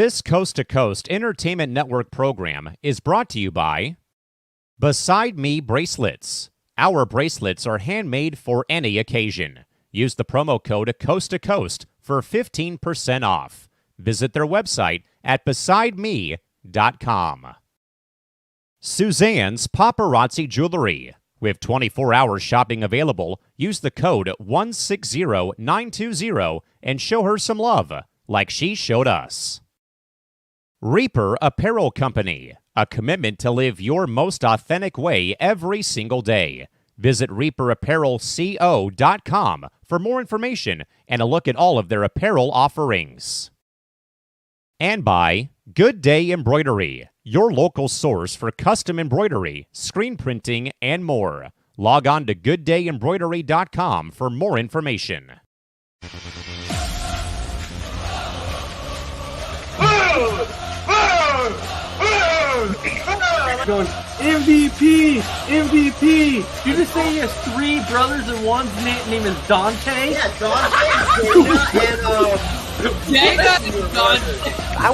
This Coast to Coast Entertainment Network program is brought to you by Beside Me Bracelets. Our bracelets are handmade for any occasion. Use the promo code Coast to Coast for 15% off. Visit their website at besideme.com. Suzanne's Paparazzi Jewelry. With 24-hour shopping available, use the code 160920 and show her some love, like she showed us. Reaper Apparel Company, a commitment to live your most authentic way every single day. Visit reaperapparelco.com for more information and a look at all of their apparel offerings. And by Good Day Embroidery, your local source for custom embroidery, screen printing, and more. Log on to gooddayembroidery.com for more information. Going MVP. You just say he has three brothers and one's name is Dante? Yeah, Dante, Dana, and Dante. I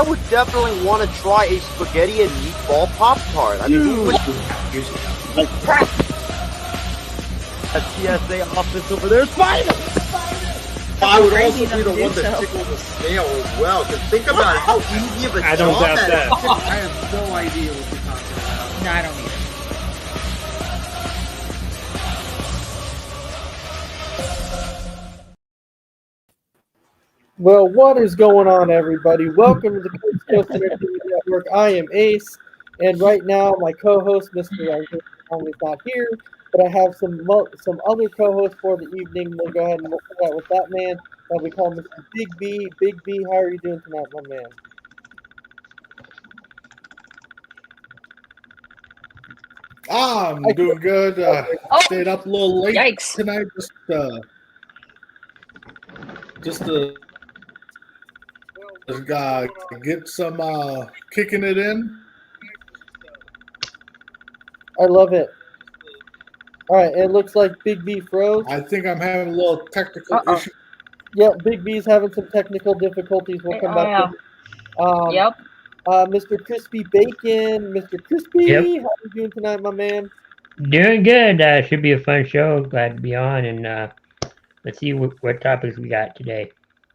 would definitely want to try a spaghetti and meatball Pop-Tart. I mean, who would a TSA office over there, Spider! I would also be the one that tickles the snail as well, because think about how easy of a I don't job doubt that that. is. I have no idea what you're talking about. No, I don't either. Well, what is going on, everybody? Welcome to the Coast to Coast Entertainment Network. I am Ace, and right now my co-host, Mr. Young, is not here, but I have some other co-hosts for the evening. We'll go ahead and start with that man that we call Mr. Big B. Big B, how are you doing tonight, my man? I'm doing good. Stayed up a little late tonight. Just to get some kicking it in. I love it. All right, it looks like Big B froze. I think I'm having a little technical issue. Yeah, Big B's having some technical difficulties. We'll come back to Mr. Crispy Bacon. Mr. Crispy, how are you doing tonight, my man? Doing good. Should be a fun show. Glad to be on, and let's see what topics we got today.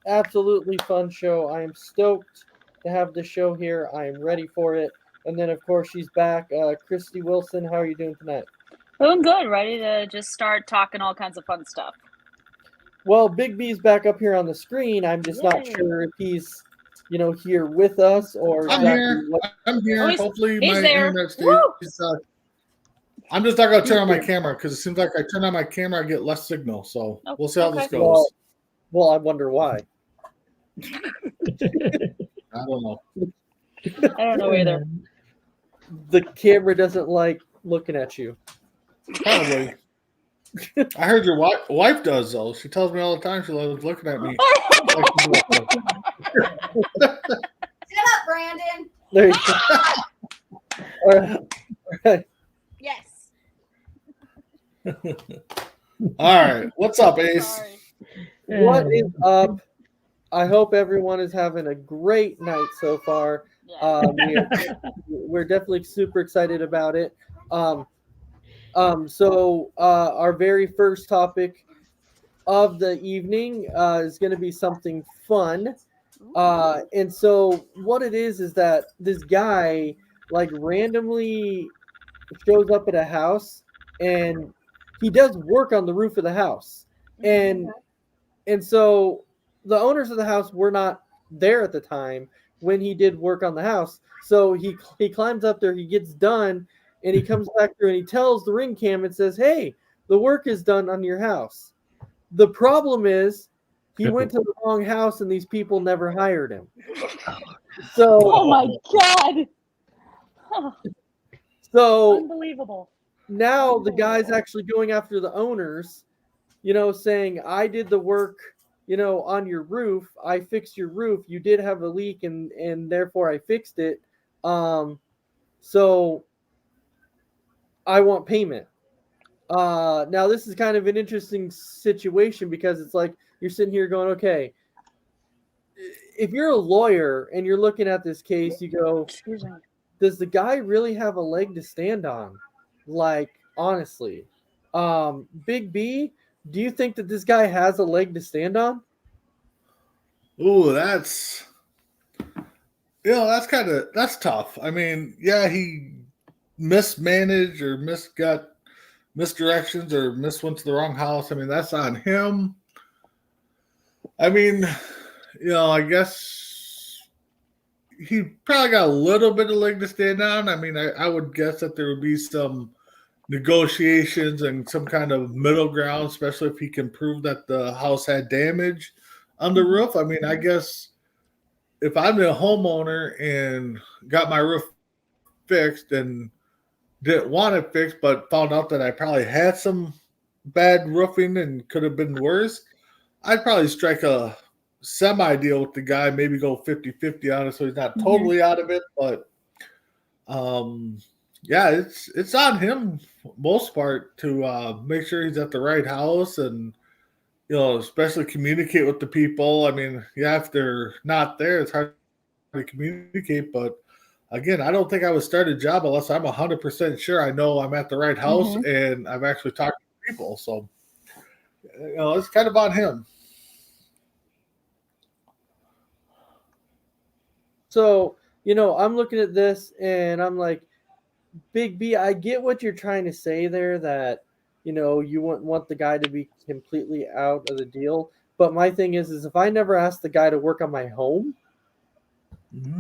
Absolutely fun show. I am stoked to have the show here. I am ready for it. And then, of course, she's back. Christy Wilson, how are you doing tonight? Doing good. Ready to just start talking all kinds of fun stuff. Well, Big B's back up here on the screen. I'm just not sure if he's, here with us or. I'm here. Hopefully, my internet stays. I'm just not going to turn on my camera because it seems like I turn on my camera, I get less signal. So we'll see how this goes. Well, I wonder why. I don't know. I don't know either. The camera doesn't like looking at you. Probably. I heard your wife does, though. She tells me all the time she loves looking at me. Shut up, Brandon. There you go. All right. Yes. All right. What's up, Ace? Sorry. What is up? I hope everyone is having a great night so far. We're definitely super excited about it. So our very first topic of the evening is going to be something fun. And so what it is that this guy randomly shows up at a house and he does work on the roof of the house. And so the owners of the house were not there at the time when he did work on the house. So he climbs up there, he gets done, and he comes back through and he tells the ring cam and says, "Hey, the work is done on your house." The problem is he went to the wrong house and these people never hired him. So oh my God. So unbelievable. Now the guy's actually going after the owners, saying, "I did the work, on your roof. I fixed your roof. You did have a leak and therefore I fixed it. So I want payment." Now this is kind of an interesting situation because it's like you're sitting here going, okay, if you're a lawyer and you're looking at this case, you go, does the guy really have a leg to stand on? Like, honestly, Big B, do you think that this guy has a leg to stand on? Ooh, that's that's tough. I mean, yeah, he mismanaged or misdirections or went to the wrong house. I mean, that's on him. I mean, I guess he probably got a little bit of leg to stand on. I mean, I would guess that there would be some negotiations and some kind of middle ground, especially if he can prove that the house had damage on the roof. I mean, I guess if I'm a homeowner and got my roof fixed and didn't want it fixed, but found out that I probably had some bad roofing and could have been worse, I'd probably strike a semi-deal with the guy, maybe go 50-50 on it so he's not totally out of it. But, yeah, it's on him, most part, to make sure he's at the right house and, especially communicate with the people. I mean, yeah, if they're not there, it's hard to communicate. But, again, I don't think I would start a job unless I'm 100% sure I know I'm at the right house and I've actually talked to people. So, it's kind of on him. So, I'm looking at this and I'm like, Big B, I get what you're trying to say there, that, you wouldn't want the guy to be completely out of the deal. But my thing is if I never asked the guy to work on my home,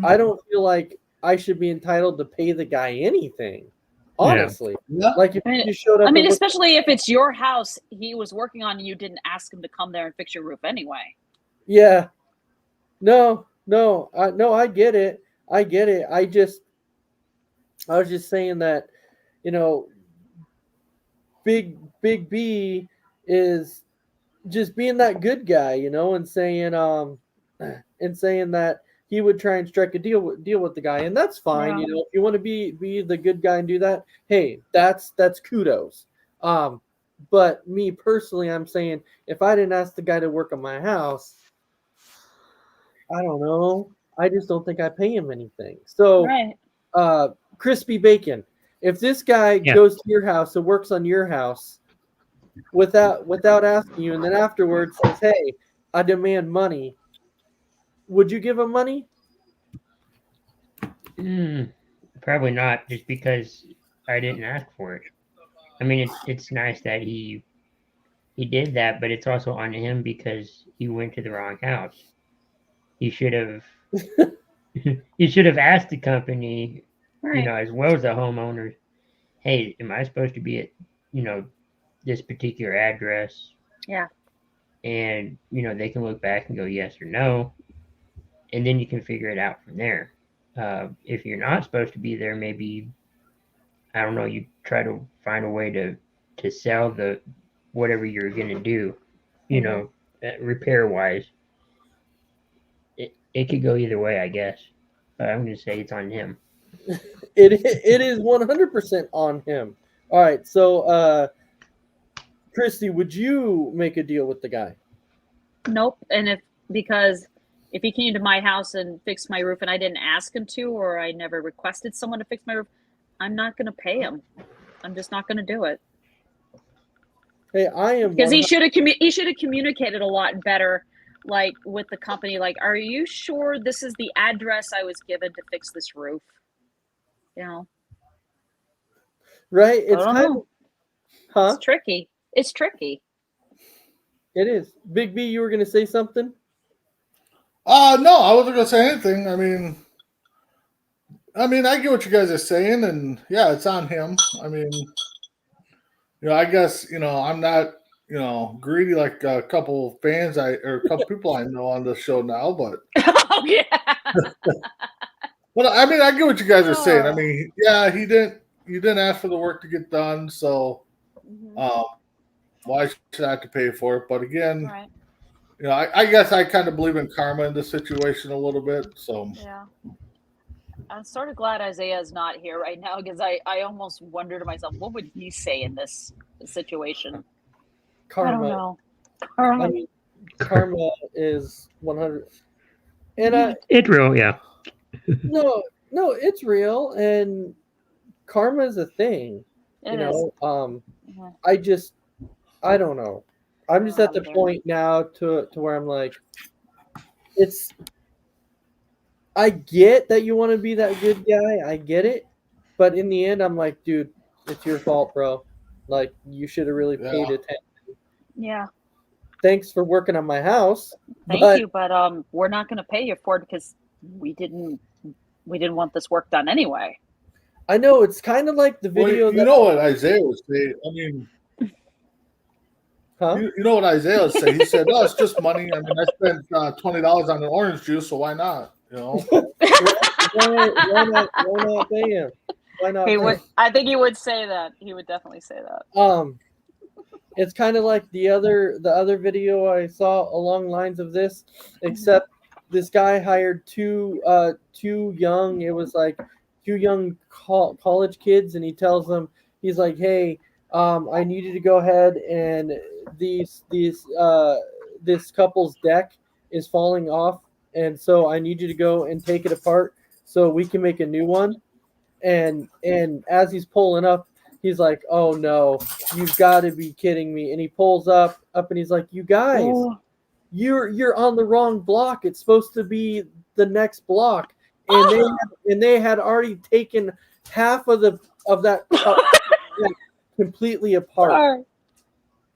I don't feel like I should be entitled to pay the guy anything. Honestly. Yeah. Like if you showed up. I mean, especially if it's your house he was working on and you didn't ask him to come there and fix your roof anyway. Yeah. No, I get it. I get it. I was just saying that, Big B is just being that good guy, and saying that he would try and strike a deal with the guy, and that's fine. Yeah. If you want to be the good guy and do that, hey, that's kudos. But me personally, I'm saying if I didn't ask the guy to work on my house, I don't know. I just don't think I pay him anything. So, right. Crispy Bacon, if this guy goes to your house and works on your house without asking you, and then afterwards says, "Hey, I demand money," would you give him money? Probably not, just because I didn't ask for it. I mean, it's nice that he did that, but it's also on him because he went to the wrong house. He should have asked the company, Right. as well as the homeowners, hey, am I supposed to be at, this particular address? Yeah. And, they can look back and go yes or no, and then you can figure it out from there. If you're not supposed to be there, maybe, I don't know, you try to find a way to sell the whatever you're going to do, repair-wise. It could go either way, I guess. But I'm going to say it's on him. It is 100% on him. All right, so Christy, would you make a deal with the guy? Nope. And because if he came to my house and fixed my roof and I didn't ask him to, or I never requested someone to fix my roof, I'm not going to pay him. I'm just not going to do it. Hey, I am, because he should have communicated a lot better, like with the company. Like, are you sure this is the address I was given to fix this roof? Right? It's kind of, huh? It's tricky. It's tricky. It is. Big B, you were going to say something? No, I wasn't going to say anything. I mean, I get what you guys are saying, and yeah, it's on him. I mean, I guess, I'm not, greedy like a couple fans or a couple people I know on the show now, but. Oh, yeah. But I mean, I get what you guys are saying. I mean, yeah, you didn't ask for the work to get done, so why should I have to pay for it? But again, right. I guess I kind of believe in karma in this situation a little bit. So yeah, I'm sort of glad Isaiah's not here right now, because I almost wonder to myself, what would he say in this situation? Karma. I don't know. I mean, karma is 100. And It's real, yeah. no, it's real, and karma is a thing. It You is. know, Yeah. I don't know. I'm just at the point now to where I'm like, I get that you want to be that good guy. I get it. But in the end, I'm like, dude, it's your fault, bro. Like, you should have really paid attention. Yeah. Thanks for working on my house. Thank you, but we're not going to pay you for it because we didn't want this work done anyway. I know, it's kind of like the video. Well, you know what Isaiah would say? I mean, you know what Isaiah would say? He said, "No, it's just money. I mean, I spent $20 on an orange juice, so why not? You know, why not pay him? Why not? He pay would. him? I think he would say that. He would definitely say that. It's kind of like the other video I saw along lines of this, except this guy hired two young. It was like two young college kids, and he tells them, he's like, "Hey, I need you to go ahead and this couple's deck is falling off, and so I need you to go and take it apart so we can make a new one." And as he's pulling up, he's like, "Oh no, you've got to be kidding me!" And he pulls up, and he's like, "You guys, you're on the wrong block. It's supposed to be the next block." And they had already taken half of that completely apart.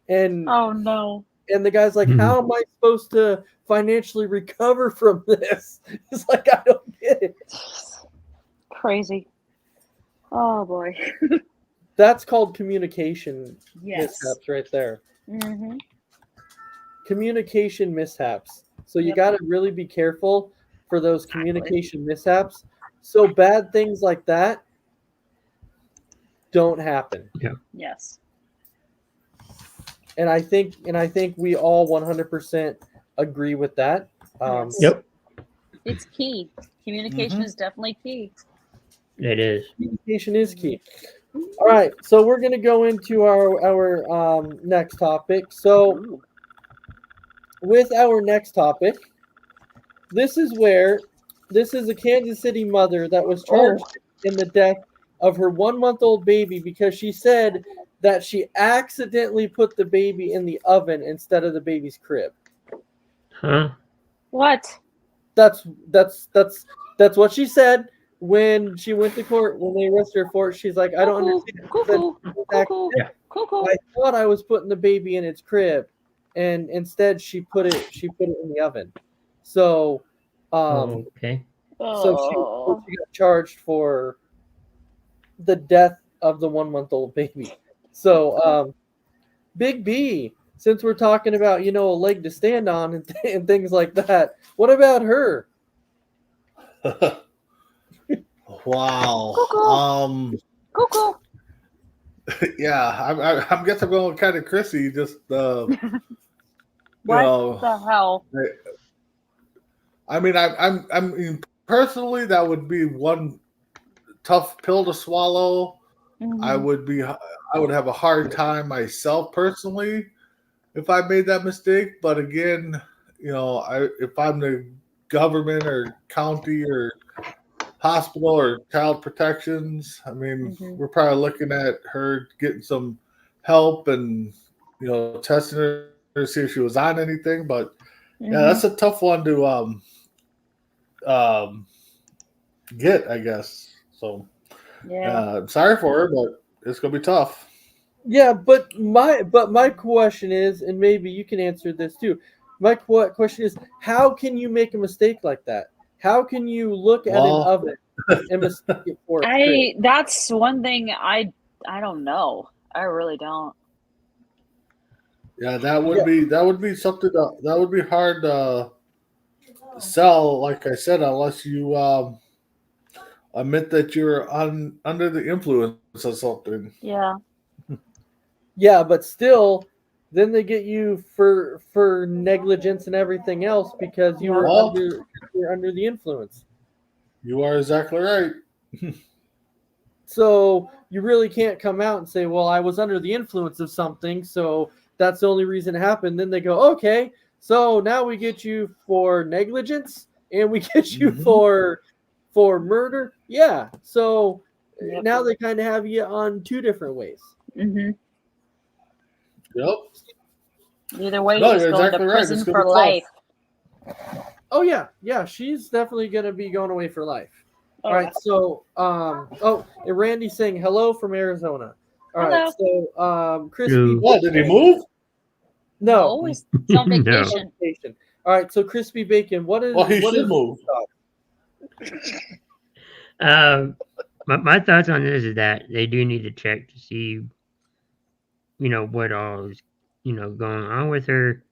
And oh no. And the guy's like, "How am I supposed to financially recover from this?" He's like, "I don't get it." Crazy. Oh boy. That's called communication Yes. mishaps right there. Mm-hmm. Communication mishaps. So you got to really be careful for those communication mishaps. So bad things like that don't happen. Yeah. Yes. And I think we all 100% agree with that. Yep. It's key. Communication is definitely key. It is. Communication is key. All right, so we're going to go into our next topic. So with our next topic, this is a Kansas City mother that was charged in the death of her 1-month-old baby because she said that she accidentally put the baby in the oven instead of the baby's crib. Huh? What? That's what she said when she went to court. When they arrested her for it, she's like, "I don't understand." I thought I was putting the baby in its crib, and instead she put it in the oven. So, okay. So she got charged for the death of the 1-month-old baby. So, Big B, since we're talking about, a leg to stand on and things like that, what about her? Wow. Yeah, I guess I'm going kind of Chrissy. Just what the hell? I mean, personally, that would be one tough pill to swallow. Mm-hmm. I would have a hard time myself personally if I made that mistake. But again, if I'm the government or county or hospital or child protections, I mean, we're probably looking at her getting some help and testing her to see if she was on anything. But yeah, that's a tough one to get, I guess. So I'm sorry for her, but it's gonna be tough. Yeah, but my question is, and maybe you can answer this too. My question is, how can you make a mistake like that? How can you look at an oven and mistake it for a crib? That's one thing I don't know. I really don't. Yeah, that would be something that would be hard to sell. Like I said, unless you admit that you're under the influence of something. Yeah. Yeah, but still, then they get you for negligence and everything else because you were under the influence. You are exactly right. So you really can't come out and say, "Well, I was under the influence of something, so that's the only reason it happened." Then they go, "Okay, so now we get you for negligence and we get you Mhm. for murder. Yeah. So Yep. now they kind of have you on two different ways. Hmm. Yep. Either way, No, she's you're going exactly to right. prison It's gonna for be tough. life. Oh yeah, yeah. She's definitely gonna be going away for life. Oh, All right. So and Randy's saying hello from Arizona. All right. So Crispy. Hello. What, did he move? No. No, he's on No. vacation. Vacation. All right. So Crispy Bacon. What is? Well, he what should is- move. My thoughts on this is that they do need to check to see, what all is, going on with her.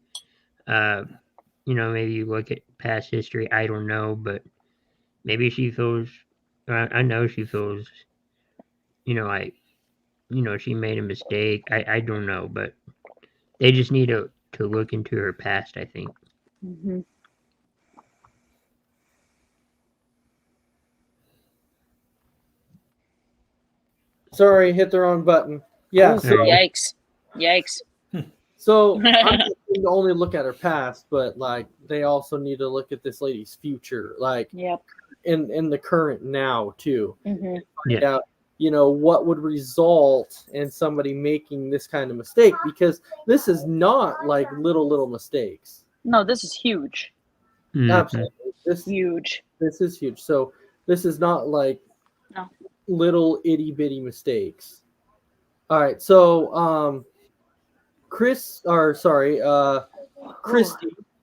Maybe look at past history. I don't know, but maybe she feels. I know she feels. Like, she made a mistake. I don't know, but they just need to look into her past. I think. Hmm. Sorry, hit the wrong button. Yeah. Ooh, So yikes. Yikes. So I'm just going to only look at her past, but like they also need to look at this lady's future, like Yep. in the current now too. Hmm. Find out, what would result in somebody making this kind of mistake, because this is not like little mistakes. No, this is huge. Mhm. Absolutely, Huge. this is huge. So this is not like No. little itty bitty mistakes. All right, so Christy,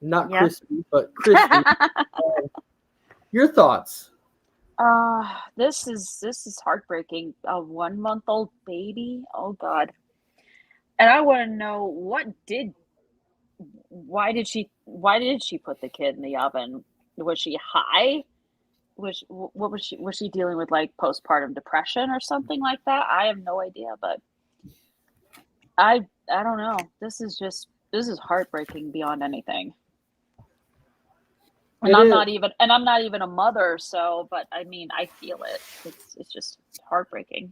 not Yeah. Crispy, but Christy. Your thoughts? This is heartbreaking. A 1-month-old baby. Oh God. And I want to know why did she put the kid in the oven? Was she high? What was she dealing with, like postpartum depression or something like that? I have no idea, but I don't know. This is heartbreaking beyond anything. And I'm not even a mother, so but I mean I feel it. It's just heartbreaking.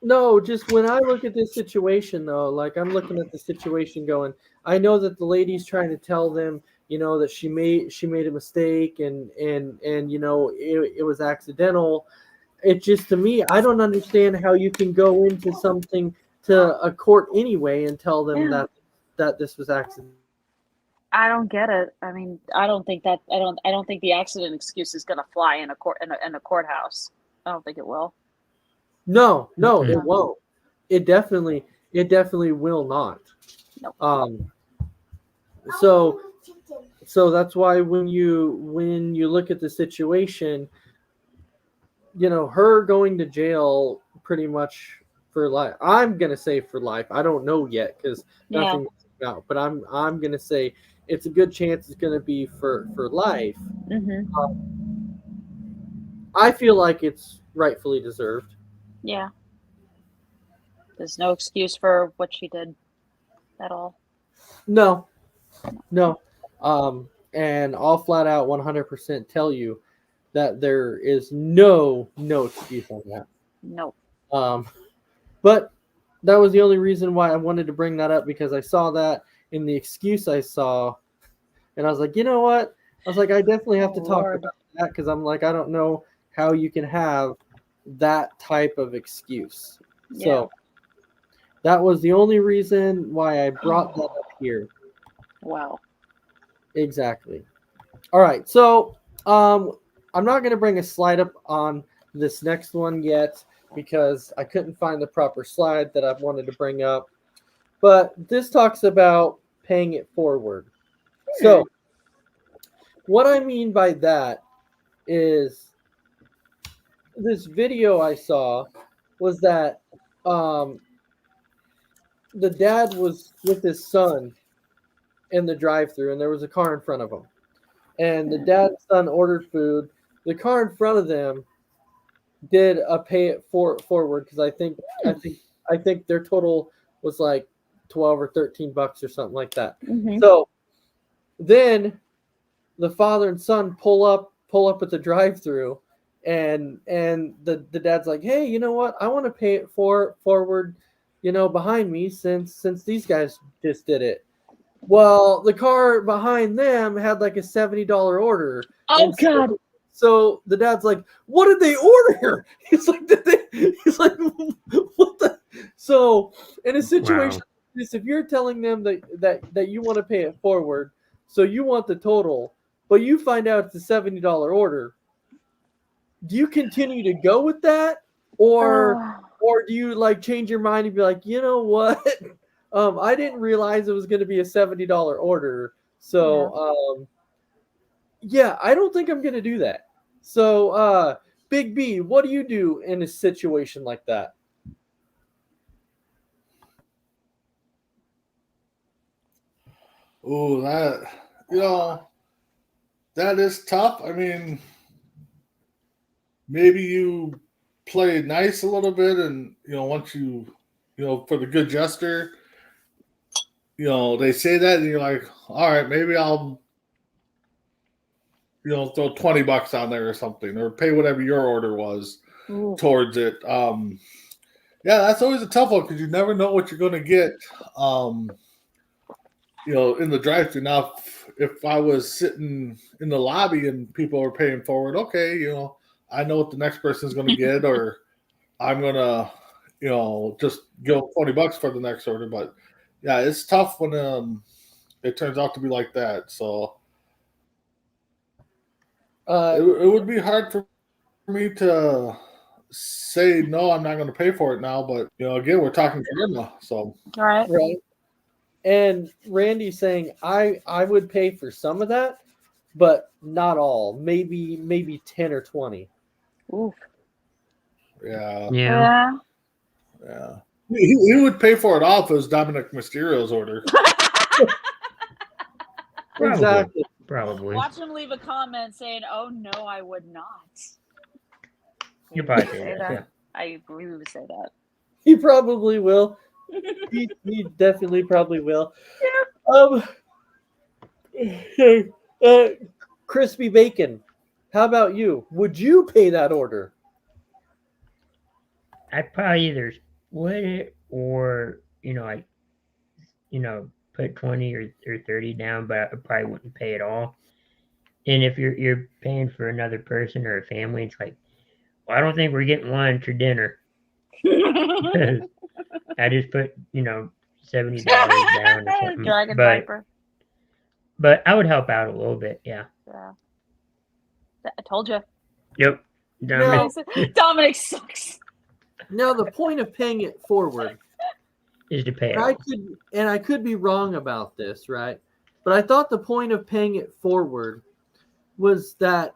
No, just when I look at this situation though, like I'm looking at the situation going, I know that the lady's trying to tell them, that she made a mistake and it was accidental. It just, to me, I don't understand how you can go into something to a court anyway and tell them Yeah. that this was accidental. I don't get it. I mean, I don't think the accident excuse is gonna fly in a courthouse. I don't think it will. No, Mhm. it won't. It definitely will not. Nope. So that's why when you look at the situation, her going to jail pretty much for life. I'm gonna say for life. I don't know yet because Yeah. nothing's out. But I'm gonna say it's a good chance it's gonna be for life. Hmm. I feel like it's rightfully deserved. Yeah. There's no excuse for what she did at all. No. And I'll flat out 100% tell you that there is no excuse on that. No. But that was the only reason why I wanted to bring that up, because I saw that in the excuse I saw, and I was like, you know what? I was like, I definitely have to talk Lord. about that, because I'm like, I don't know how you can have that type of excuse. Yeah. So that was the only reason why I brought that up here. Wow. Exactly. All right. So I'm not going to bring a slide up on this next one yet because I couldn't find the proper slide that I wanted to bring up. But this talks about paying it forward. So what I mean by that is this video I saw was that the dad was with his son in the drive-thru, and there was a car in front of him. And the dad's son ordered food. The car in front of them did a pay it forward, because I think their total was like $12 or $13 or something like that. Mhm. So then the father and son pull up at the drive-thru, and the dad's like, hey, you know what? I want to pay it forward, behind me since these guys just did it. Well, the car behind them had like a $70 order. Oh And so- God. So the dad's like, "What did they order?" He's like, He's like, "What the?" So in a situation like this, if you're telling them that you want to pay it forward, so you want the total, but you find out it's a $70 order, do you continue to go with that, or do you like change your mind and be like, you know what? I didn't realize it was going to be a $70 order, so yeah, I don't think I'm going to do that. So, Big B, what do you do in a situation like that? Oh, that is tough. I mean, maybe you play nice a little bit, and once for the good gesture, they say that, and you're like, all right, maybe I'll throw $20 on there or something, or pay whatever your order was towards it. Yeah, that's always a tough one because you never know what you're going to get. In the drive-thru. Now, if I was sitting in the lobby and people are paying forward, okay, I know what the next person's going to get, or I'm going to, just give them $20 for the next order. But yeah, it's tough when it turns out to be like that. So it would be hard for me to say no, I'm not going to pay for it now. But again, we're talking karma, so Right. And Randy's saying I would pay for some of that, but not all. Maybe 10 or 20. Oof. Yeah. He would pay for it all if it was Dominic Mysterio's order. Exactly. Probably. Watch him leave a comment saying, "Oh no, I would not." You probably Say say that. that. I agree with say that. He probably will. he definitely probably will. Crispy Bacon, how about you? Would you pay that order? I'd probably either split it or, put 20 or 30 down, but I probably wouldn't pay it all. And if you're paying for another person or a family, it's like, well, I don't think we're getting lunch or dinner. I just put, $70 down or something. Dragon Viper. But I would help out a little bit, yeah. Yeah. I told you. Yep. Dominic sucks. Now the point of paying it forward is to pay it. I could be wrong about this, right? But I thought the point of paying it forward was that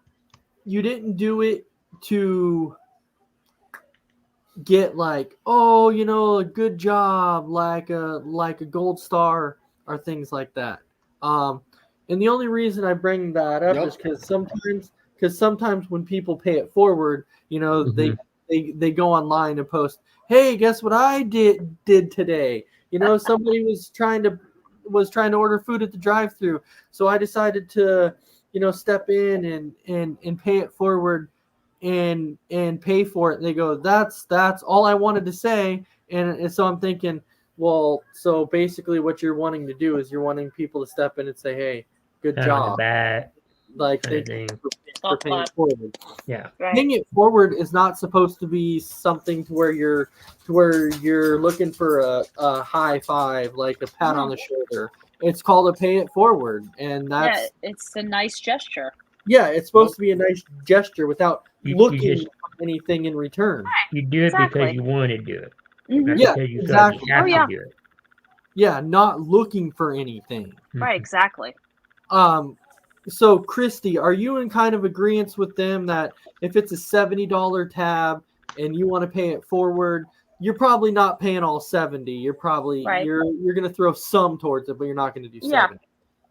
you didn't do it to get like, oh, a good job, like a gold star or things like that. And the only reason I bring that up is because sometimes when people pay it forward, they go online and post, hey, guess what I did today? Somebody was trying to order food at the drive-thru, so I decided to step in and pay it forward and pay for it. And they go, that's all I wanted to say. And so I'm thinking, well, so basically what you're wanting to do is you're wanting people to step in and say, hey, good job. Like thank you for paying it forward. Yeah. Right. Paying it forward is not supposed to be something to where you're looking for a high five, like a pat on the shoulder. It's called a pay it forward, and that's it's a nice gesture. Yeah, it's supposed to be a nice gesture without looking for anything in return. You do it because you want to do it. Mhm. Yeah, because you exactly. have to do it. Yeah, not looking for anything. Right, exactly. So Christy, are you in kind of agreement with them that if it's a $70 tab and you want to pay it forward, you're probably not paying all 70. You're probably you're going to throw some towards it, but you're not going to do 70.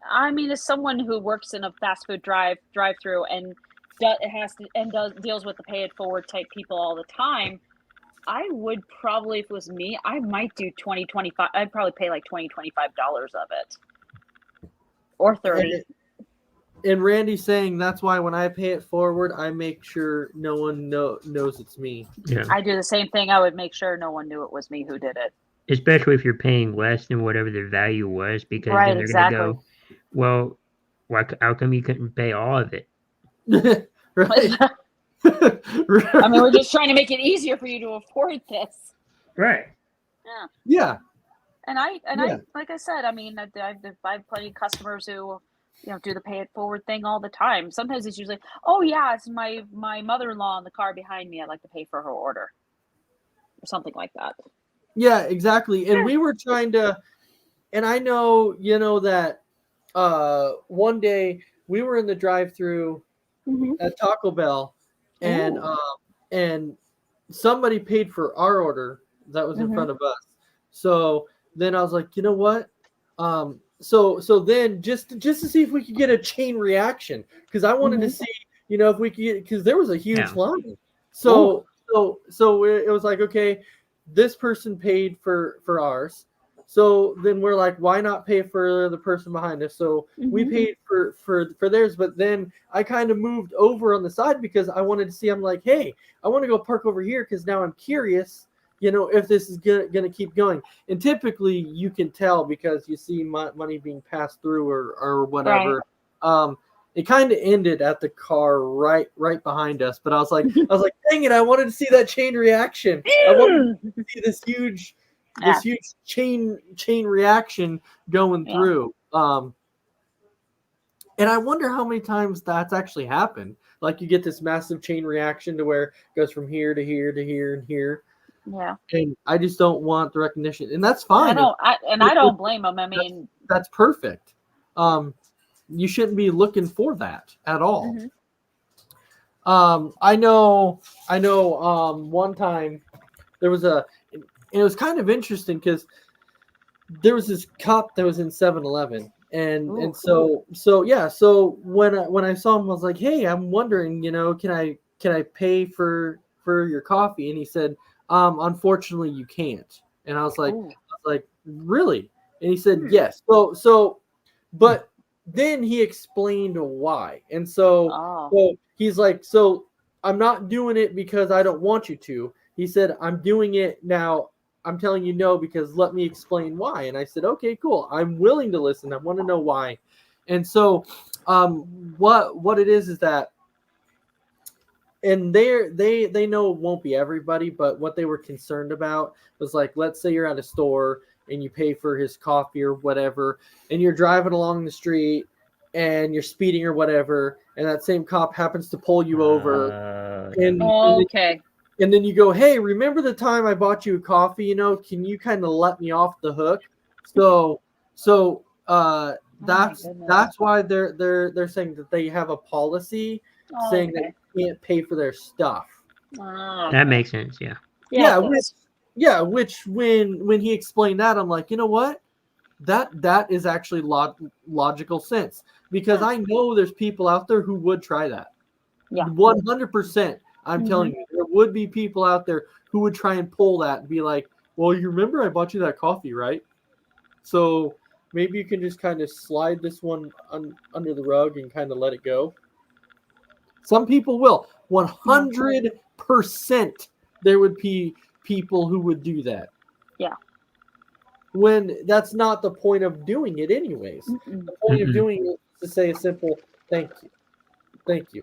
I mean, as someone who works in a fast food drive-through and deals with the pay it forward type people all the time, I would probably, if it was me, I might do 20, 25. I'd probably pay like $20, $25 of it, or 30. And Randy's saying that's why when I pay it forward, I make sure no one knows it's me. Yeah. I do the same thing. I would make sure no one knew it was me who did it. Especially if you're paying less than whatever their value was, because then they're going to go, well, how come you couldn't pay all of it? Right. I mean, we're just trying to make it easier for you to afford this. Right. Yeah. And I Yeah. like I said, I mean, I have plenty of customers who, do the pay it forward thing all the time. Sometimes it's usually, oh yeah, it's my mother-in-law in the car behind me. I'd like to pay for her order, or something like that. Yeah, exactly. And we were trying to, and I know, that one day we were in the drive-through at Taco Bell, and and somebody paid for our order that was in front of us. So then I was like, you know what? So then just to see if we could get a chain reaction, because I wanted to see, if we could get, because there was a huge line. So it was like, okay, this person paid for ours. So then we're like, why not pay for the person behind us? So we paid for theirs, but then I kind of moved over on the side because I wanted to see. I'm like, hey, I want to go park over here because now I'm curious, if this is gonna keep going. And typically you can tell because you see money being passed through or whatever. Right. It kind of ended at the car right behind us, but I was like, dang it, I wanted to see that chain reaction. I wanted to see this huge chain reaction going through. And I wonder how many times that's actually happened. Like you get this massive chain reaction to where it goes from here to here to here and here. Yeah. And I just don't want the recognition, and that's fine. I don't blame them. I mean, that's perfect. You shouldn't be looking for that at all. I know. One time there was and it was kind of interesting because there was this cop that was in 7-Eleven, and so when I saw him, I was like, hey, I'm wondering, can I pay for your coffee? And he said, unfortunately you can't. And I was like, really? And he said, yes. But then he explained why. And so he's like, so I'm not doing it because I don't want you to. He said, I'm doing it now. I'm telling you no because let me explain why. And I said, okay, cool. I'm willing to listen. I want to know why. And so what it is that, and they know it won't be everybody, but what they were concerned about was like, let's say you're at a store and you pay for his coffee or whatever, and you're driving along the street and you're speeding or whatever, and that same cop happens to pull you over. And then you go, hey, remember the time I bought you a coffee? Can you kind of let me off the hook? So that's why they're saying that they have a policy saying that you can't pay for their stuff. That makes sense. Yeah. Which when he explained that, I'm like, you know what? That is actually logical sense, because I know there's people out there who would try that. 100%. I'm telling you, there would be people out there who would try and pull that and be like, well, you remember I bought you that coffee, right? So maybe you can just kind of slide this one under the rug and kind of let it go. Some people will. 100% there would be people who would do that. Yeah. When that's not the point of doing it anyways. The point of doing it is to say a simple thank you. Thank you.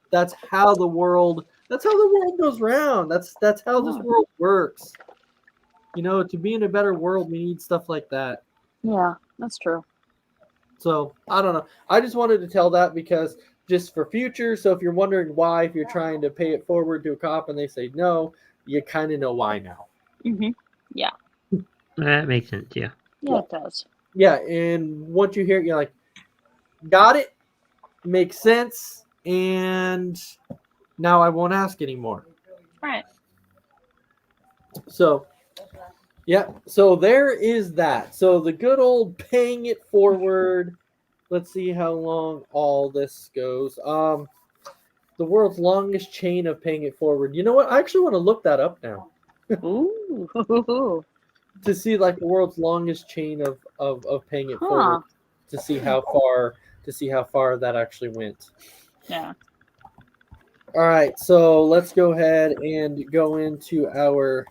That's how the world goes round. That's how this world works. To be in a better world, we need stuff like that. Yeah, that's true. So I don't know. I just wanted to tell that because just for future. So if you're wondering why, if you're trying to pay it forward to a cop and they say no, you kind of know why now. Yeah. That makes sense. Yeah. Yeah, it does. Yeah, and once you hear it, you're like, got it, makes sense, and now I won't ask anymore. Right. So, yeah, so there is that. So the good old paying it forward. Let's see how long all this goes. The world's longest chain of paying it forward. You know what? I actually want to look that up now. Ooh. To see like the world's longest chain of paying it forward. To see how far that actually went. Yeah. All right, so let's go ahead and go into our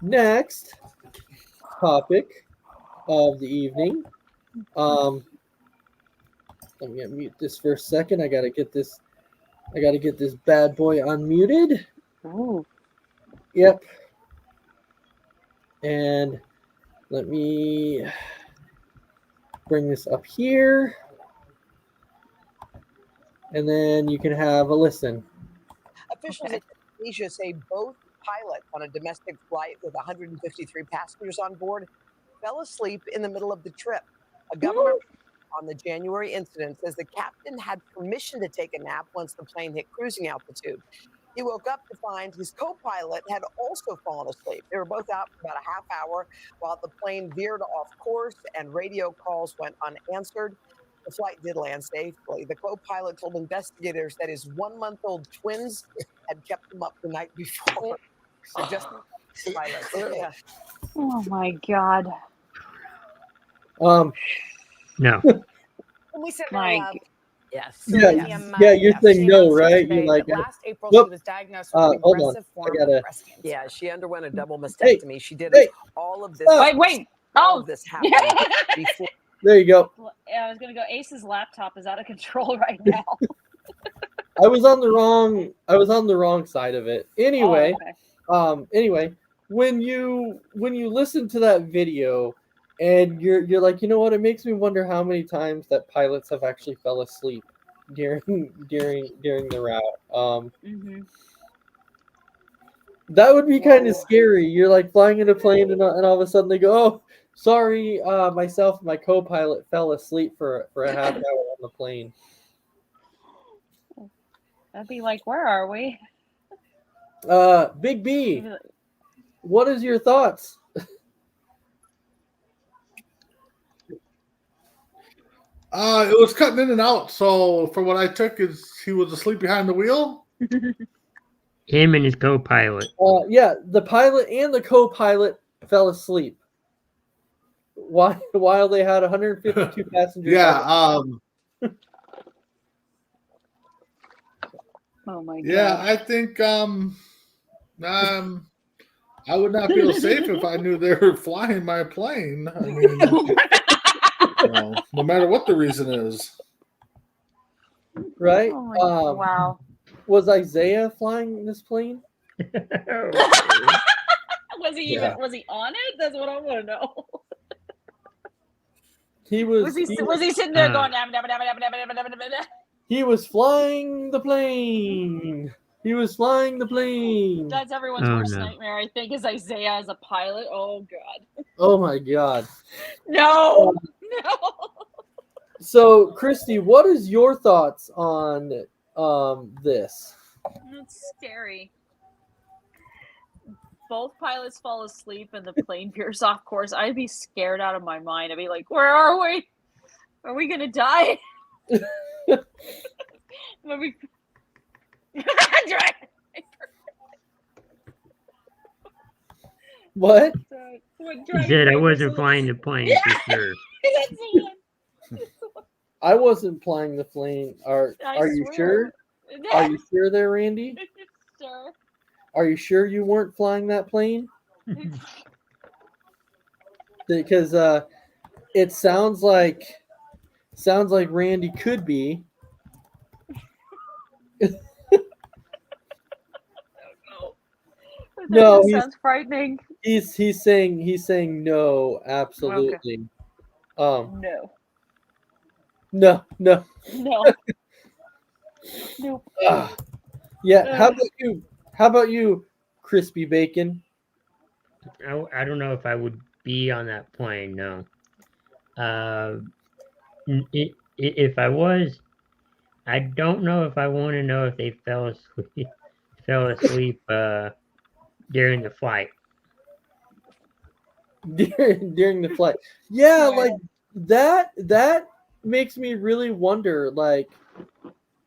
next topic of the evening. Let me unmute this for a second. I gotta get this bad boy unmuted. Ooh. Yep. And let me bring this up here. And then you can have a listen. Officials in Indonesia say both pilots on a domestic flight with 153 passengers on board fell asleep in the middle of the trip. A government on the January incident says the captain had permission to take a nap once the plane hit cruising altitude. He woke up to find his co-pilot had also fallen asleep. They were both out for about a half hour while the plane veered off course and radio calls went unanswered. The flight did land safely. The co-pilot told investigators that his 1-month-old twins had kept him up the night before. So just pilots. Yeah. Oh my God. No. When we said Like, yes. Yeah, you're saying no, right? You're like, last April whoop. she was diagnosed with hold on. aggressive form I gotta- of breast cancer. Yeah, she underwent a double mastectomy. She did Hey. all of this. Wait. All Oh, of this happened before. There you go. yeah, I was gonna go. Ace's laptop is out of control right now. I was on the wrong side of it. Anyway, Oh, okay. anyway, when you listen to that video and you're like, you know what, it makes me wonder how many times that pilots have actually fell asleep during the route. That would be kind of scary. You're like flying in a plane and all of a sudden they go, oh, sorry, myself and my co-pilot fell asleep for a half hour on the plane. That'd be like, where are we? Big B, what is your thoughts? It was cutting in and out. So, for what I took, is he was asleep behind the wheel. Him and his co-pilot. Yeah, the pilot and the co-pilot fell asleep while they had 152 passengers. Yeah. Oh my God. Yeah, I think I would not feel safe if I knew they were flying my plane. I mean, no matter what the reason is. Right? Oh my wow. Was Isaiah flying this plane? Was he Yeah. was he on it? That's what I want to know. He was. Was he sitting there going? "Dab, dab, dab, dab, dab, dab, dab, dab, dab"? He was flying the plane. He was flying the plane. That's everyone's Oh, worst no. nightmare. I think is Isaiah as a pilot. Oh God. Oh my God. No. No. So, Christy, what is your thoughts on this? That's scary. Both pilots fall asleep and the plane veers off course. I'd be scared out of my mind. I'd be like, where are we? Are we gonna die? Are we... What? He said I wasn't flying the plane for sure. That's the one. I wasn't flying the plane. Are you sure? Are you sure there, Randy? Sure. Are you sure you weren't flying that plane? Because it sounds like Randy could be. No, That sounds frightening. he's saying no, absolutely. No. No. No. Nope. Yeah. How about you, Crispy Bacon? I don't know if I would be on that plane. No. If I was, I don't know if I want to know if they fell asleep during the flight. During the flight. Yeah, like that makes me really wonder. Like,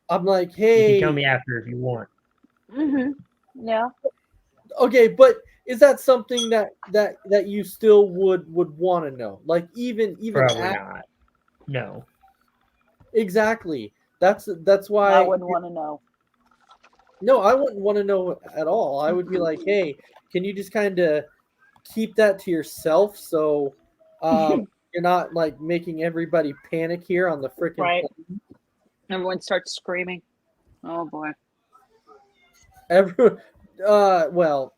I'm like, You hey, can tell me after if you want. Yeah. okay, but is that something that you still would want to know? Like, even Probably at- not. No. Exactly. That's why I wouldn't want to know. No, I wouldn't want to know at all. I would be like, hey, can you just kind of keep that to yourself? So you're not like making everybody panic here on the freaking Right. Everyone starts screaming. Oh boy. Well,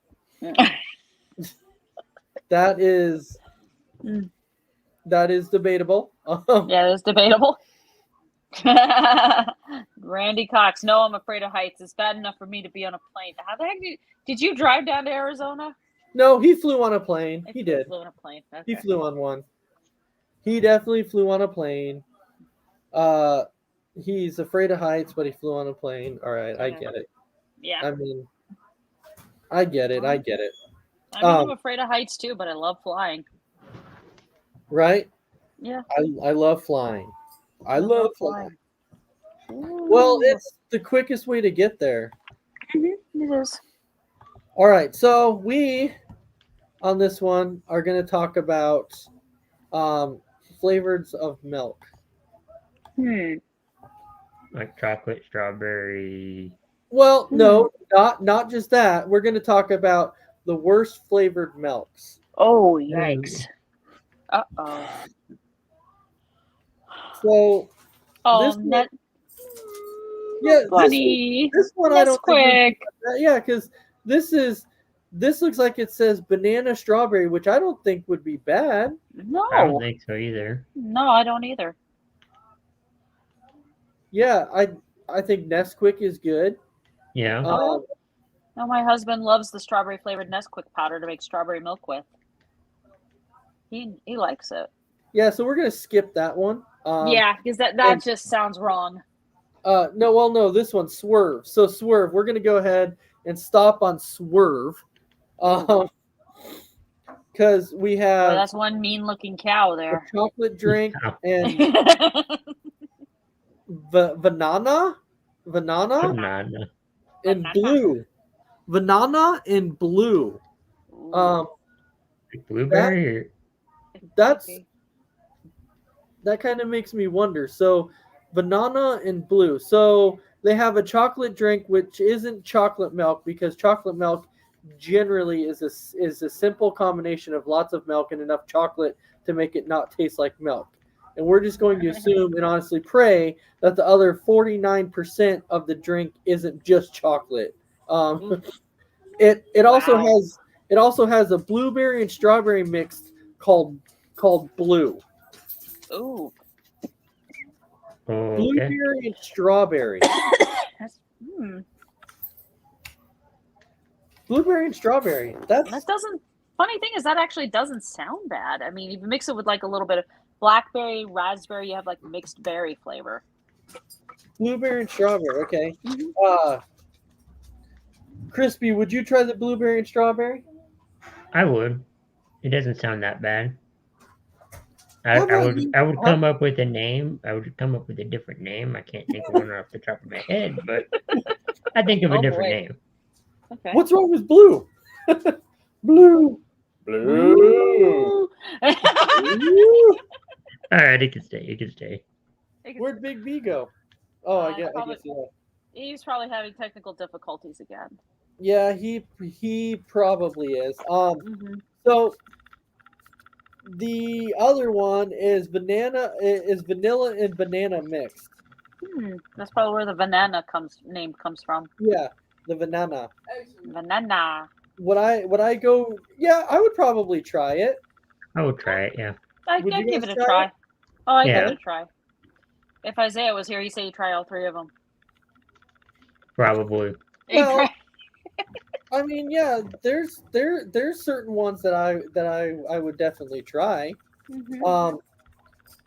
that is debatable. Yeah, that's debatable. Randy Cox. No, I'm afraid of heights. It's bad enough for me to be on a plane. How the heck did you drive down to Arizona? No, he flew on a plane. He did. Flew on a plane. Okay. He flew on one. He definitely flew on a plane. He's afraid of heights, but he flew on a plane. All right, I get it. Yeah. I mean, I get it. I get it. I mean, I'm afraid of heights too, but I love flying. Right? Yeah. I love flying. I love flying. Well, it's the quickest way to get there. It is. All right, so we on this one are going to talk about flavors of milk. Like chocolate, strawberry. Well, no, not just that. We're going to talk about the worst flavored milks. Oh, yikes. Uh-oh. So, oh, funny. This one I don't quick. Yeah, because this looks like it says banana strawberry, which I don't think would be bad. No, I don't think so either. No, I don't either. Yeah, I think Nesquik is good. Yeah. No, my husband loves the strawberry flavored Nesquik powder to make strawberry milk with. He likes it. Yeah, so we're gonna skip that one. Yeah, because that just sounds wrong. No, this one Swerve. So Swerve, we're gonna go ahead and stop on Swerve, because we have that's one mean looking cow there. a chocolate drink and banana in blue. Banana in blue. Blueberry. That kind of makes me wonder. So banana and blue. So they have a chocolate drink which isn't chocolate milk, because chocolate milk generally is a simple combination of lots of milk and enough chocolate to make it not taste like milk. And we're just going to assume and honestly pray that the other 49% of the drink isn't just chocolate. It also has a blueberry and strawberry mix called Blue. Ooh. Okay. Blueberry and strawberry. Blueberry and strawberry. That doesn't. Funny thing is that actually doesn't sound bad. I mean, if you mix it with like a little bit of blackberry, raspberry, you have like mixed berry flavor. Blueberry and strawberry. Okay. Crispy, would you try the blueberry and strawberry? I would. It doesn't sound that bad. I would come up with a name. I would come up with a different name. I can't think of one off the top of my head, but I think of a different name. Okay. What's wrong with blue? Blue. Blue. All right, it can stay. It can stay. Where'd Big B go? Oh, I guess. He's probably having technical difficulties again. Yeah, he probably is. So the other one is vanilla and banana mixed. That's probably where the banana name comes from. Yeah, the banana. Banana. Would I go? Yeah, I would probably try it. I would try it. Yeah. I'd give it a try. Oh, I'd give it a try. If Isaiah was here, he'd say he'd try all three of them. Probably. Well, I mean, yeah, there's certain ones that I would definitely try. How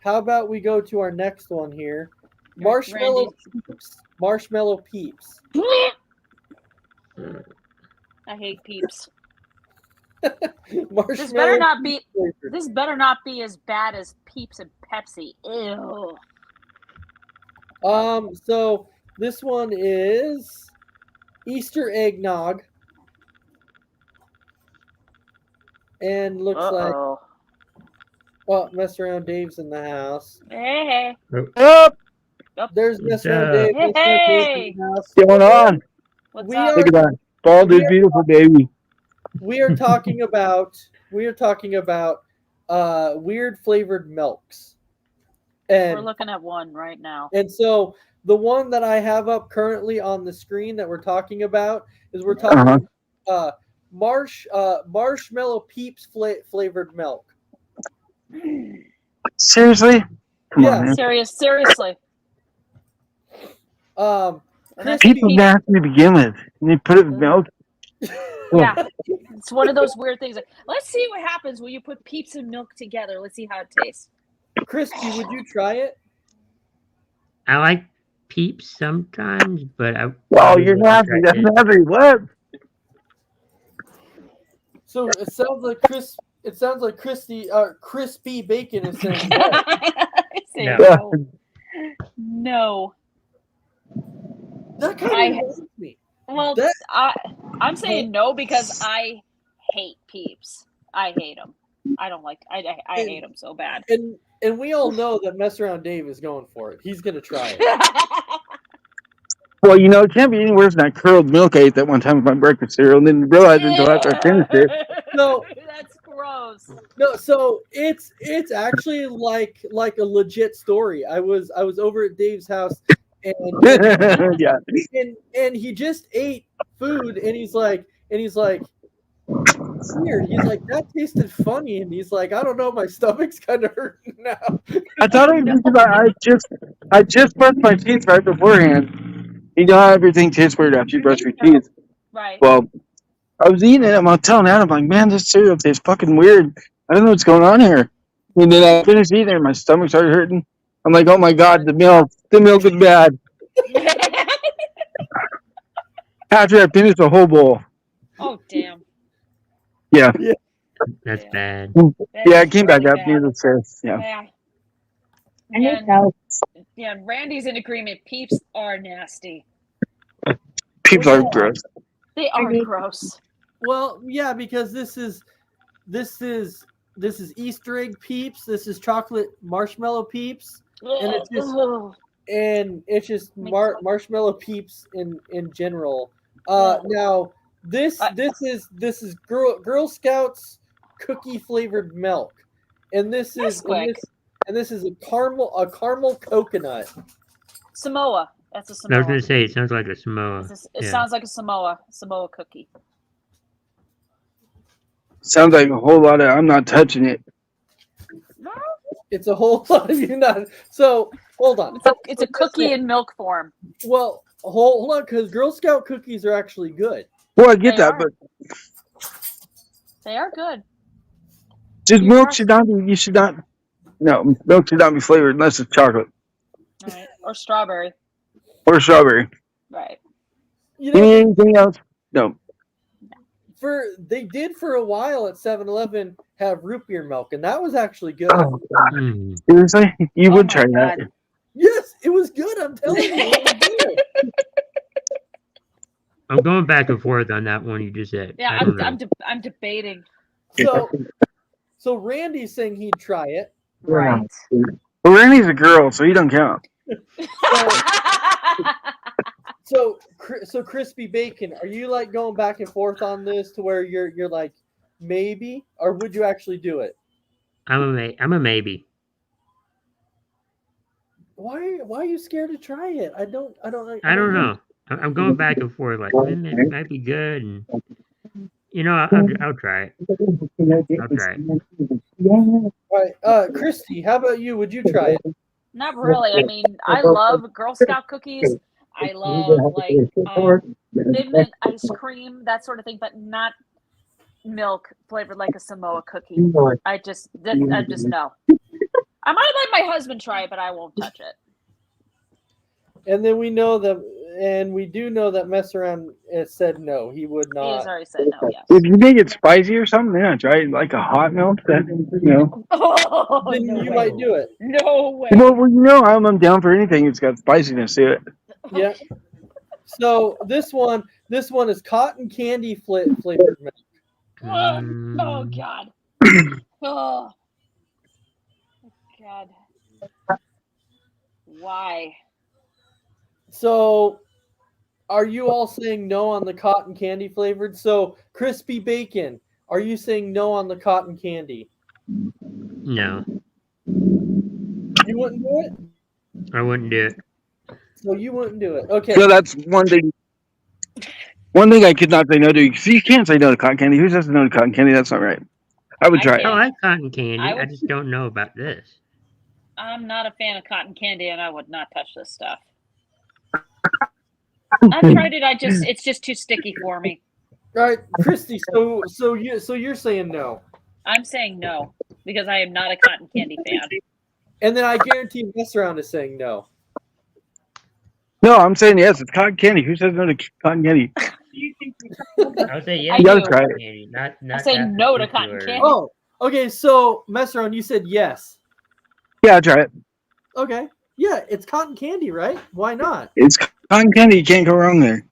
about we go to our next one here? Marshmallow Peeps. Marshmallow Peeps. I hate Peeps. This better not be as bad as Peeps and Pepsi. Ew. So this one is Easter eggnog. And looks like Mess Around Dave's in the house. Hey. There's Mess Around Dave. Hey. What's going on? What's up? Look at that. Bald is beautiful, baby. We are talking about weird flavored milks. We're And looking at one right now. and so the one that I have up currently on the screen that we're talking about is we're talking marshmallow Peeps flavored milk. Seriously? Come Yeah. on, man. Seriously. People nasty to begin with. And they put it in milk. Yeah, it's one of those weird things. Let's see what happens when you put Peeps and milk together. Let's see how it tastes. Crispy, would you try it? I like Peeps sometimes, but I. Oh, you're nasty. That's nasty. What? So it sounds like crispy bacon is saying Say No. no. that kind of reminds me. Well, That- I'm saying no because I hate Peeps. I hate them. I don't like. I hate them so bad. And we all know that Mess Around Dave is going for it. He's gonna try it. Well, you know, it can't be any worse than that curled milk I ate that one time with my breakfast cereal and didn't realize it until after I finished it. No, That's gross. no. So it's actually like a legit story. I was over at Dave's house, and Yeah. and he just ate food, and he's like, weird. He's like, that tasted funny, and he's like, I don't know, my stomach's kind of hurting now. I thought it was because I just brushed my teeth right beforehand. You know how everything tastes weird after you brush your teeth. Right. Well, I was eating it and I'm telling Adam, like, man, this cereal tastes fucking weird. I don't know what's going on here. And then I finished eating it and my stomach started hurting. I'm like, oh my God, the milk is bad. After I finished the whole bowl. Oh damn. Yeah. That's bad. Yeah, it came back up near the face. Yeah. Yeah, and Randy's in agreement. Peeps are nasty. People are gross. They are gross. Well, yeah, because this is Easter egg Peeps. This is chocolate marshmallow Peeps, and it's just marshmallow Peeps in general. Now this is Girl Scouts cookie flavored milk, and this is a caramel coconut. Samoa. That's a I Samoa. was going to say, it sounds like a Samoa. It sounds like a Samoa cookie. Sounds like a whole lot of I'm not touching it. It's a whole lot of you not. So hold on. It's a cookie in milk form. Well, hold on, because Girl Scout cookies are actually good. Well, I get that, but They are good. just milk should not be. You should not. No, milk should not be flavored unless it's chocolate Right. Or strawberry. or strawberry. Right. You know, Anything else? No. they did for a while at 7-Eleven have root beer milk, and that was actually good. Oh, Mm. seriously, you Oh would my try that. God. Yes, it was good. I'm telling you, it was good. I'm going back and forth on that one you just said. Yeah, I don't know. I'm debating. So Randy's saying he'd try it. Right. Well, Randy's a girl, so he don't count. So Crispy Bacon, are you like going back and forth on this to where you're like maybe, or would you actually do it? I'm a maybe. Why are you scared to try it? I don't know. I'm going back and forth. Like, man, that might be good, and you know, I'll try it. I'll try it. All right, Christy, how about you? Would you try it? Not really. I mean, I love Girl Scout cookies. I love like Thin Mint ice cream, that sort of thing, but not milk flavored like a Samoa cookie. I just no. I might let my husband try it, but I won't touch it. And then we know we do know that Mess Around said no, he would He has not. already said no. Yes. If you make it spicy or something, yeah, try it like a hot milk. Then Oh, Then no you way. might do it. No way. Well, you know, I'm down for anything that's got spiciness to it. Yeah. So this one is cotton candy flavored milk. Oh God. Oh God. Why? So are you all saying no on the cotton candy flavored? So Crispy Bacon, are you saying no on the cotton candy? No, You wouldn't do it? I wouldn't do it. So you wouldn't do it. Okay. So that's one thing. One thing I could not say no to. You can't say no to cotton candy. Who says no to cotton candy? That's not right. I would try I it. like cotton candy. I I would- just don't know about this. I'm not a fan of cotton candy, and I would not touch this stuff. I've tried it. It's just too sticky for me. All right, Christy. So you're saying no, I'm saying no because I am not a cotton candy fan. and then I guarantee this round is saying no. No, I'm saying yes. It's cotton candy. Who says no to cotton candy? I would say yes. You gotta to try cotton it. candy, not I say that no to cotton particular- candy. Oh, okay. So mess around. You said yes. Yeah, I'll try it. Okay. Yeah, it's cotton candy, right? Why not? It's cotton candy. You can't go wrong there.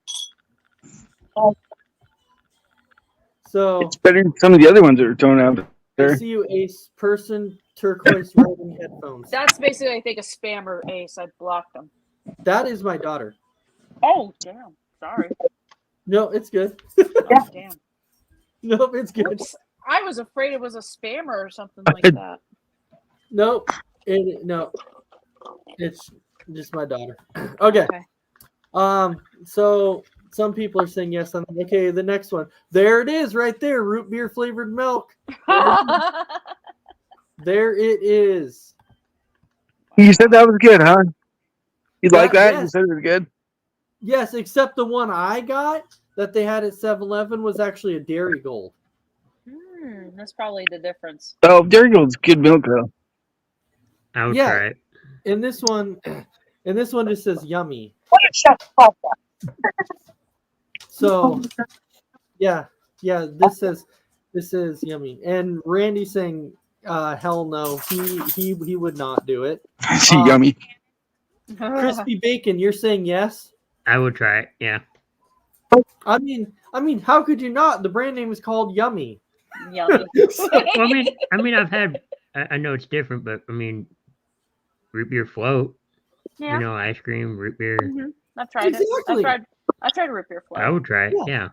So It's better than some of the other ones that are thrown out I there. see you, Ace. Person, turquoise, riding headphones. That's basically, I think, a spammer, Ace. I blocked them. That is my daughter. Oh, damn. Sorry. No, it's good. Oh, damn. Nope, it's good. Oops. I was afraid it was a spammer or something like that. Nope. No. It's just my daughter. Okay. So some people are saying yes. Okay, the next one. There it is right there. Root beer flavored milk. There it is. You said that was good, huh? You like that? Yes. You said it was good? Yes, except the one I got that they had at 7-Eleven was actually a Dairy Gold. That's probably the difference. Oh, Dairy Gold's good milk, though. I would Yeah. try it. And this one just says yummy. So yeah, this says yummy. And Randy saying hell no, he would not do it. Yummy. Crispy bacon, you're saying yes? I would try it. Yeah. I mean, how could you not? The brand name is called Yummy. Yummy. Well, I mean, I've had. I know it's different, but I mean, root beer float. Yeah. You know, ice cream, root beer. I've tried it. Exactly. I've tried root beer float. I would try it. Yeah. Yeah.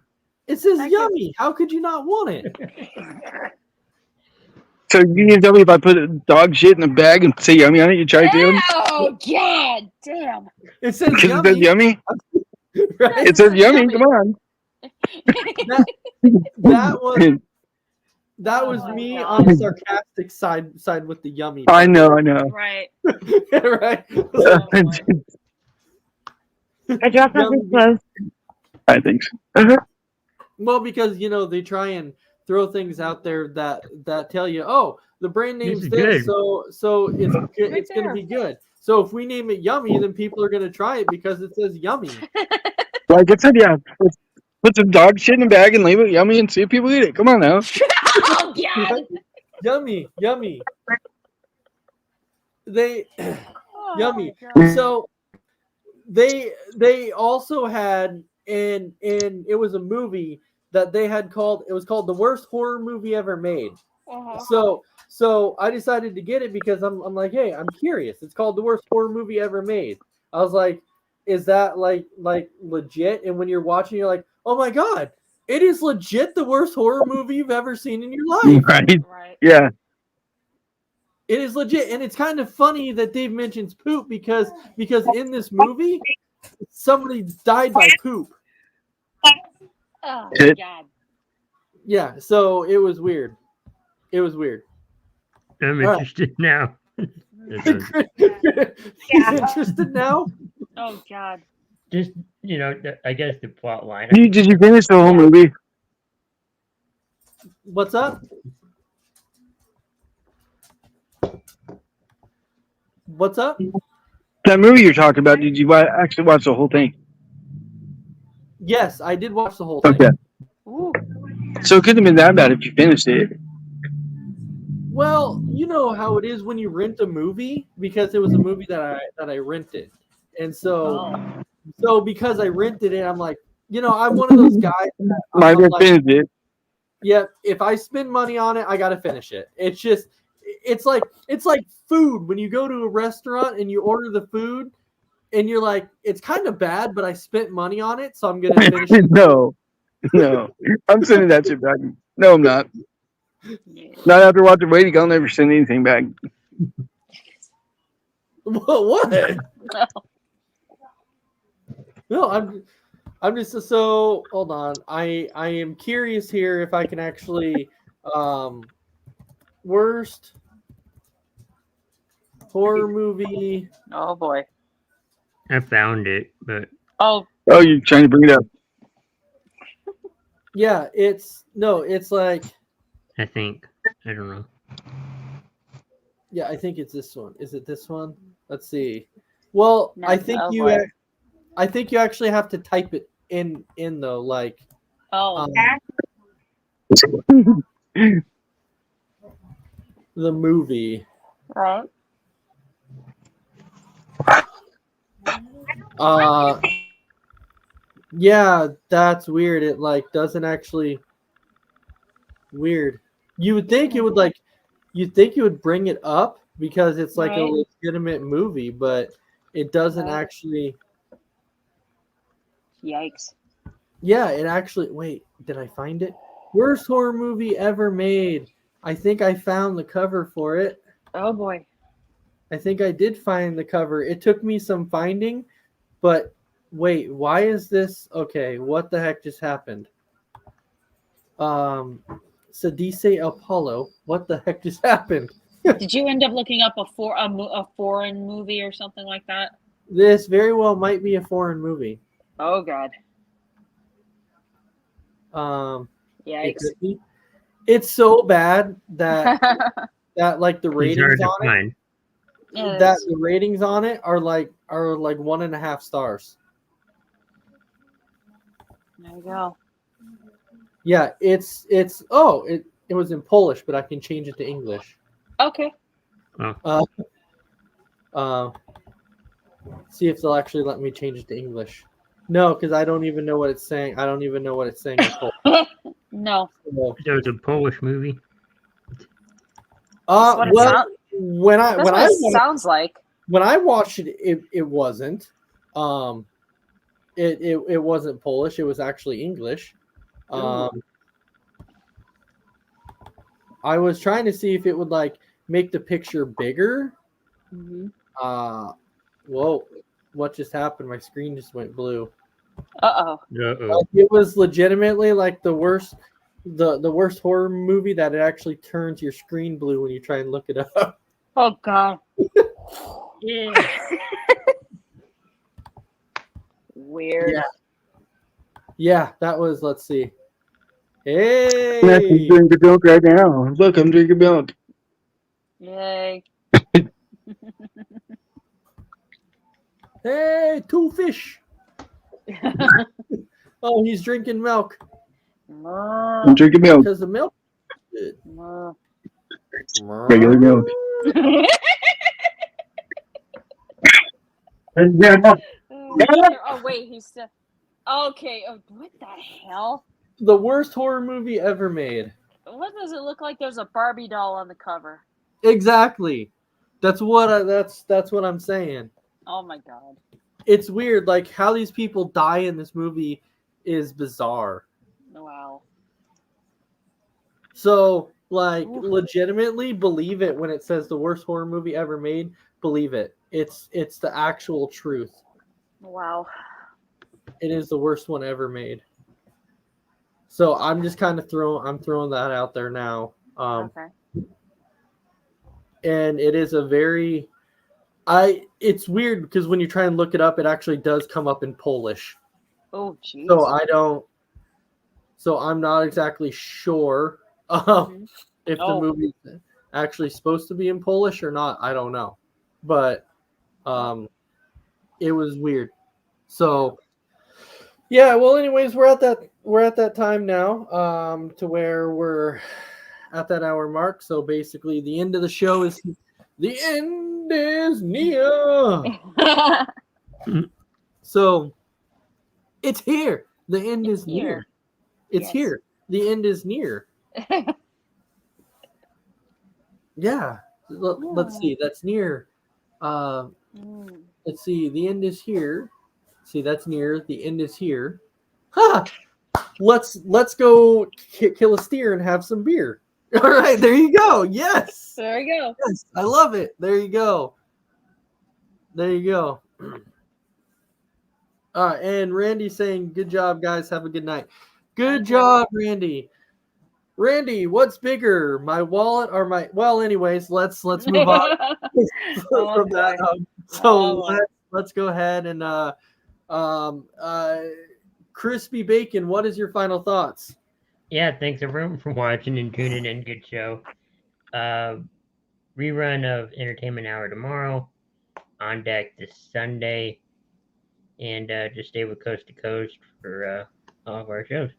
It says yummy. How could you not want it? So you need to tell me if I put dog shit in a bag and say yummy on it, you try it too? Oh, God damn. It says Because it says yummy. yummy? Right? It says yummy. Come on. That was Oh, me God. on the sarcastic side with the yummy. I know. Right. Right. I dropped off his clothes. I think so. Well, because they try and throw things out there that tell you, oh, the brand name's is this, good. so it's good, Right it's going to there. be good. So if we name it Yummy, then people are going to try it because it says Yummy. Like I said, yeah. Put some dog shit in a bag and leave it yummy and see if people eat it. Come on now. Oh, God. Yummy. They Oh, yummy. God. So they also had and it was a movie that they had called. It was called The Worst Horror Movie Ever Made. Uh-huh. So I decided to get it because I'm like, hey, I'm curious. It's called The Worst Horror Movie Ever Made. I was like, is that like legit? And when you're watching, you're like, oh my God, it is legit the worst horror movie you've ever seen in your life. Right? Right. Yeah. It is legit. And it's kind of funny that Dave mentions poop because in this movie, somebody died by poop. Oh, Shit. God. Yeah, so it was weird. I'm I'm All right. interested now. He's interested now? Oh, God. Just I guess the plot line. Did you finish the whole movie? What's up? What's up? That movie you're talking about, did you actually watch the whole thing? Yes, I did watch the whole thing. Okay. Ooh. So it couldn't have been that bad if you finished it. Well, you know how it is when you rent a movie because it was a movie that I rented. And so because I rented it, I'm like, I'm one of those guys that Might I'm have like, finished it. yeah, if I spend money on it, I got to finish it. It's like food when you go to a restaurant and you order the food and you're like, it's kind of bad, but I spent money on it, so I'm going to finish it. No. I'm sending that shit back. No, I'm not. Not after watching Waiting, I'll never send anything back. What? No, I'm just so hold on. I am curious here if I can actually worst horror movie. Oh boy. I found it, but Oh, Oh, you're trying to bring it up. Yeah, it's like I think I don't know. yeah, I think it's this one. Is it this one? Let's see. Well, No, I think oh you boy. I think you actually have to type it in though, like Oh, the movie. right. Yeah, that's weird. It like doesn't actually weird. You would think it would like you'd think you would bring it up because it's like a Right. legitimate movie, but it doesn't Right. actually. Yikes. Yeah, it actually. Wait, did I find it? Worst horror movie ever made. I think I found the cover for it. Oh boy. I think I did find the cover. It took me some finding, but wait, why is this? Okay, what the heck just happened? Sadice Apollo. What the heck just happened? Did you end up looking up a foreign movie or something like that? This very well might be a foreign movie. Oh god. It Yikes. could be. It's so bad that that like the It's ratings hard to on it, find. that the ratings on it are like 1.5 stars. There you go. Yeah, it was in Polish, but I can change it to English. Okay. See if they'll actually let me change it to English. No, because I don't even know what it's saying. I don't even know what it's saying in Polish. No. So, There was a Polish movie. That's what it well, sound- when I That's when what I it wa- sounds like. when I watched it, it wasn't. It wasn't Polish. It was actually English. I was trying to see if it would like make the picture bigger. Mhm. Whoa! What just happened? My screen just went blue. Uh-oh. Uh-oh. It was legitimately like the worst horror movie that it actually turns your screen blue when you try and look it up. Oh god. Weird. Yeah, that was. Let's see. I'm Hey, drinking milk right now. Look, I'm drinking milk. Yay. hey, two fish. Oh, he's drinking milk I'm drinking milk. because the milk. is Mmm. good. Regular milk. Oh wait, he's still. Okay. Oh, what the hell? The worst horror movie ever made. What does it look like? There's a Barbie doll on the cover. Exactly. That's what that's what I'm saying. Oh my god. It's weird, like how these people die in this movie is bizarre. Wow. So, like, legitimately believe it when it says the worst horror movie ever made. Believe it. It's the actual truth. Wow. It is the worst one ever made. So I'm just kind of throwing that out there now. Okay. And it is a very it's weird because when you try and look it up, it actually does come up in Polish. Oh jeez. So I'm not exactly sure if the movie's actually supposed to be in Polish or not. I don't know, but it was weird. So yeah. Well, anyways, we're at that time now to where we're at that hour mark. So basically, the end of the show is the end is near. So it's here. The end is near. It's here. The end is near. Yeah. Let's see. That's near. Let's see. The end is here. See, that's near. The end is here. Ha! Let's go kill a steer and have some beer. All right, there you go. Yes. There you go. Yes, I love it. There you go. There you go. All right, and Randy saying, "Good job, guys. Have a good night." Good job, Randy. Randy, what's bigger, my wallet or my? Well, anyways, let's move on from that. So let's go ahead and Crispy Bacon. What is your final thoughts? Yeah, thanks everyone for watching and tuning in. Good show. Rerun of Entertainment Hour tomorrow. On deck this Sunday. And just stay with Coast to Coast for all of our shows.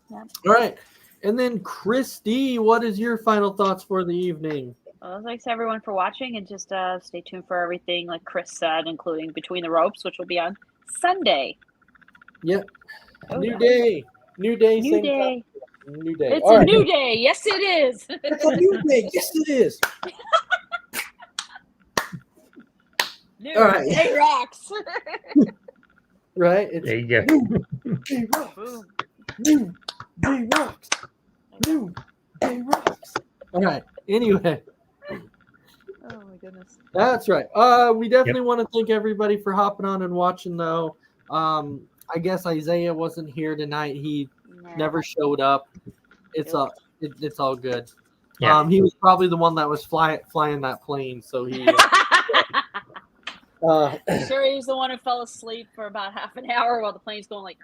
Yeah. All right. And then Christy, what is your final thoughts for the evening? Well, thanks everyone for watching, and just stay tuned for everything like Chris said, including Between the Ropes, which will be on Sunday. Yep. Oh, New yeah. day. New day. New same day. time. New day. It's All a right. new day. Yes, it is. It's a new day. Yes, it is. New All right. day rocks. Right. It's There you go. New day rocks. New day rocks. New day rocks. All right. Anyway. Oh my goodness. That's right. We definitely want to thank everybody for hopping on and watching, though. I guess Isaiah wasn't here tonight. He never showed up. It's it's all good. Yeah. He was probably the one that was flying that plane, so he. I'm sure he was the one who fell asleep for about half an hour while the plane's going like.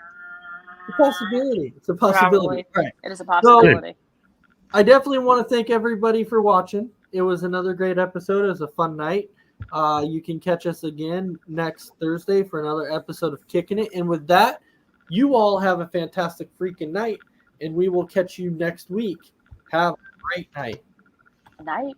It's a possibility. It's a possibility. Probably. Right. It is a possibility. I definitely want to thank everybody for watching. It was another great episode. It was a fun night. You can catch us again next Thursday for another episode of Kicking It. And with that, you all have a fantastic freaking night, and we will catch you next week. Have a great night. Night.